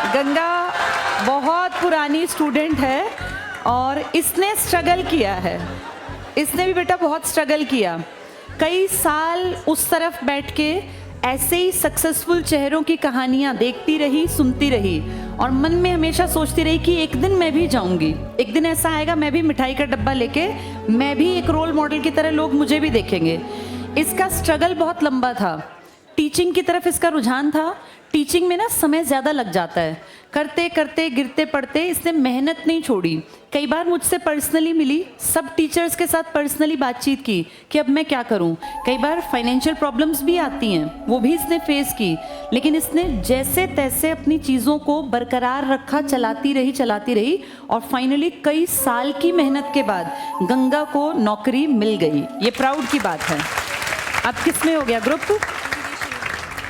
गंगा बहुत पुरानी स्टूडेंट है और इसने स्ट्रगल किया है। इसने भी बेटा बहुत स्ट्रगल किया, कई साल उस तरफ बैठ के ऐसे ही सक्सेसफुल चेहरों की कहानियाँ देखती रही, सुनती रही और मन में हमेशा सोचती रही कि एक दिन मैं भी जाऊंगी, एक दिन ऐसा आएगा मैं भी मिठाई का डब्बा लेके, मैं भी एक रोल मॉडल की तरह लोग मुझे भी देखेंगे। इसका स्ट्रगल बहुत लंबा था, टीचिंग की तरफ इसका रुझान था। टीचिंग में ना समय ज़्यादा लग जाता है, करते करते गिरते पड़ते इसने मेहनत नहीं छोड़ी। कई बार मुझसे पर्सनली मिली, सब टीचर्स के साथ पर्सनली बातचीत की कि अब मैं क्या करूं। कई बार फाइनेंशियल प्रॉब्लम्स भी आती हैं, वो भी इसने फेस की, लेकिन इसने जैसे तैसे अपनी चीज़ों को बरकरार रखा, चलाती रही और फाइनली कई साल की मेहनत के बाद गंगा को नौकरी मिल गई। ये प्राउड की बात है। अब किस में हो गया ग्रुप?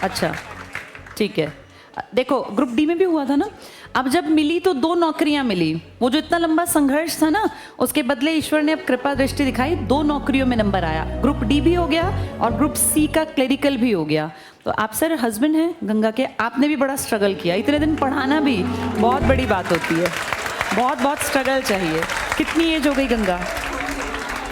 अच्छा ठीक है, देखो ग्रुप डी में भी हुआ था ना। अब जब मिली तो 2 नौकरियां मिली। वो जो इतना लंबा संघर्ष था ना, उसके बदले ईश्वर ने अब कृपा दृष्टि दिखाई, 2 नौकरियों में नंबर आया। ग्रुप डी भी हो गया और ग्रुप सी का क्लरिकल भी हो गया। तो आप सर हस्बैंड हैं गंगा के, आपने भी बड़ा स्ट्रगल किया। इतने दिन पढ़ाना भी बहुत बड़ी बात होती है, बहुत बहुत स्ट्रगल चाहिए। कितनी एज हो गई गंगा?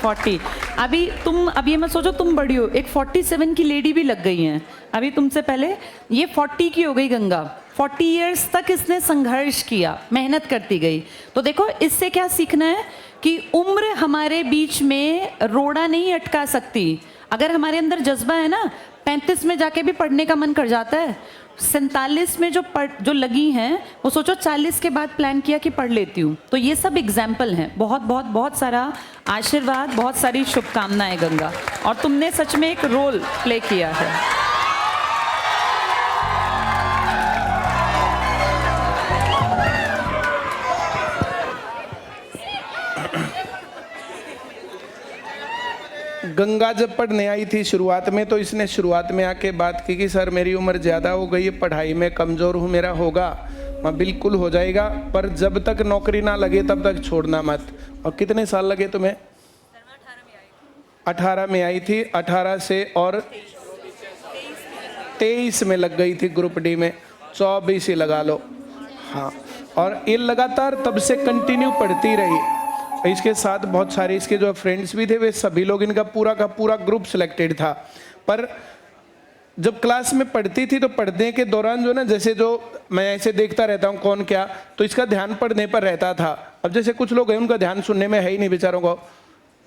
40। अभी तुम, अब ये मत सोचो तुम बड़ी हो, एक 47 की लेडी भी लग गई हैं अभी तुमसे पहले। ये 40 की हो गई गंगा। 40 इयर्स तक इसने संघर्ष किया, मेहनत करती गई। तो देखो इससे क्या सीखना है कि उम्र हमारे बीच में रोड़ा नहीं अटका सकती। अगर हमारे अंदर जज्बा है ना, 35 में जाके भी पढ़ने का मन कर जाता है। 47 में जो लगी हैं वो सोचो 40 के बाद प्लान किया कि पढ़ लेती हूँ। तो ये सब एग्जाम्पल हैं। बहुत बहुत बहुत सारा आशीर्वाद, बहुत सारी शुभकामनाएं गंगा, और तुमने सच में एक रोल प्ले किया है। गंगा जब पढ़ने आई थी शुरुआत में, तो इसने शुरुआत में आके बात की कि सर मेरी उम्र ज़्यादा हो गई है, पढ़ाई में कमज़ोर हूँ, मेरा होगा, मैं बिल्कुल हो जाएगा, पर जब तक नौकरी ना लगे तब तक छोड़ना मत। और कितने साल लगे तुम्हें? 18 में आई थी, 18 से और 23 में लग गई थी ग्रुप डी में, 24 ही लगा लो। हाँ, और ये लगातार तब से कंटिन्यू पढ़ती रही। इसके साथ बहुत सारे इसके जो फ्रेंड्स भी थे, वे सभी लोग, इनका पूरा का पूरा ग्रुप सिलेक्टेड था। पर जब क्लास में पढ़ती थी तो पढ़ने के दौरान जो ना, जैसे जो मैं ऐसे देखता रहता हूँ कौन क्या, तो इसका ध्यान पढ़ने पर रहता था। अब जैसे कुछ लोग हैं उनका ध्यान सुनने में है ही नहीं बेचारों को।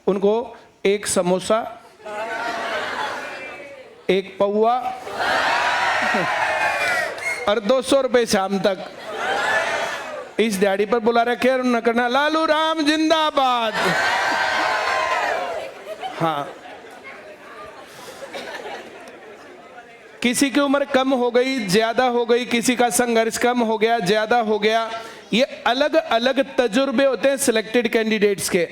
उनको एक समोसा, एक पौआ और 200 रुपये शाम तक इस दिहाड़ी पर बुला रखे और न करना लालू राम जिंदाबाद। हाँ, किसी की उम्र कम हो गई, ज्यादा हो गई, किसी का संघर्ष कम हो गया, ज्यादा हो गया, ये अलग अलग तजुर्बे होते हैं सिलेक्टेड कैंडिडेट्स के।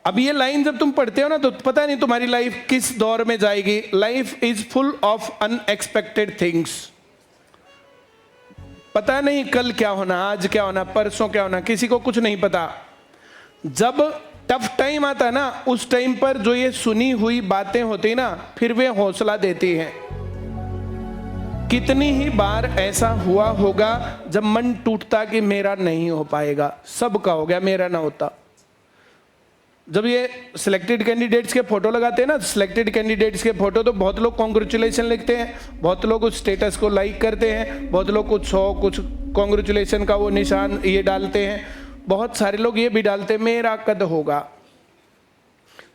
अब ये लाइन जब तुम पढ़ते हो ना, तो पता नहीं तुम्हारी लाइफ किस दौर में जाएगी। Life is full of unexpected things. पता नहीं कल क्या होना, आज क्या होना, परसों क्या होना, किसी को कुछ नहीं पता। जब टफ टाइम आता है ना, उस टाइम पर जो ये सुनी हुई बातें होती ना, फिर वे हौसला देती हैं। कितनी ही बार ऐसा हुआ होगा जब मन टूटता कि मेरा नहीं हो पाएगा, सबका हो गया, मेरा ना होता। जब ये सिलेक्टेड कैंडिडेट्स के फोटो लगाते हैं ना, सिलेक्टेड कैंडिडेट्स के फोटो, तो बहुत लोग कॉन्ग्रेचुलेशन लिखते हैं, बहुत लोग उस स्टेटस को लाइक करते हैं, बहुत लोग कुछ 100 कुछ कॉन्ग्रेचुलेशन का वो निशान ये डालते हैं, बहुत सारे लोग ये भी डालते हैं मेरा कद होगा।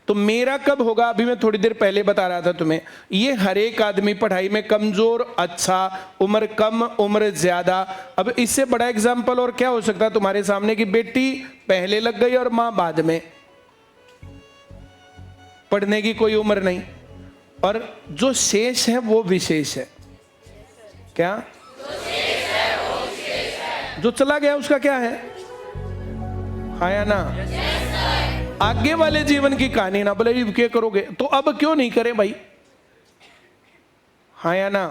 तो मेरा कब होगा, अभी मैं थोड़ी देर पहले बता रहा था तुम्हें, ये हर एक आदमी पढ़ाई में कमजोर, अच्छा, उम्र कम, उम्र ज्यादा। अब इससे बड़ा एग्जाम्पल और क्या हो सकता है तुम्हारे सामने कि बेटी पहले लग गई और माँ बाद में, पढ़ने की कोई उम्र नहीं, और जो शेष है वो विशेष है। क्या? जो चला गया उसका क्या है? हाँ या ना? आगे वाले जीवन की कहानी ना, बोले क्या करोगे, तो अब क्यों नहीं करें भाई? हाँ या ना?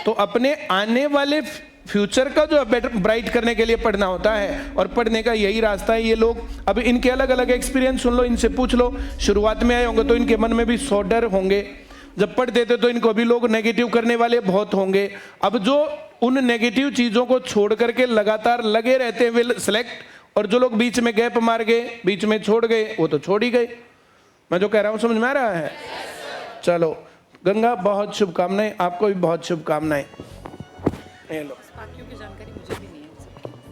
तो अपने आने वाले फ्यूचर का जो बेटर ब्राइट करने के लिए पढ़ना होता है, और पढ़ने का यही रास्ता है। ये लोग, अब इनके अलग अलग एक्सपीरियंस सुन लो, इनसे पूछ लो। शुरुआत में आए होंगे तो इनके मन में भी 100 डर होंगे, जब पढ़ते थे तो इनको भी लोग नेगेटिव करने वाले बहुत होंगे। अब जो उन नेगेटिव चीज़ों को छोड़ करके लगातार लगे रहते हैं विल सेलेक्ट, और जो लोग बीच में गैप मार गए, बीच में छोड़ गए, वो तो छोड़ ही गए। मैं जो कह रहा हूँ समझ में आ रहा है? चलो गंगा, बहुत शुभकामनाएं, आपको भी बहुत शुभकामनाएं। लो बाकियों की जानकारी मुझे भी नहीं है।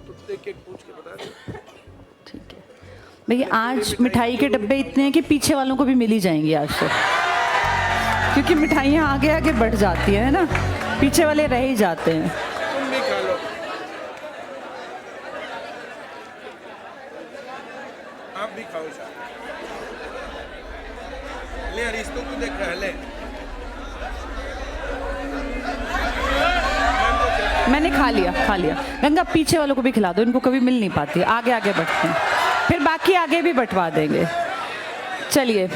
तो देख के पूछ के बता दो। ठीक है भैया, आज मिठाई के डब्बे इतने हैं कि पीछे वालों को भी मिल ही जाएंगे आज से, क्योंकि मिठाइयाँ आगे आगे बढ़ जाती है ना, पीछे वाले रह ही जाते हैं। तुम भी खा लो। आप भी खाओ साथ। ले यार, इसको क्यों देख रहा है? ले मैंने खा लिया। गंगा, पीछे वालों को भी खिला दो, इनको कभी मिल नहीं पाती, आगे आगे बढ़ते हैं, फिर बाकी आगे भी बंटवा देंगे। चलिए।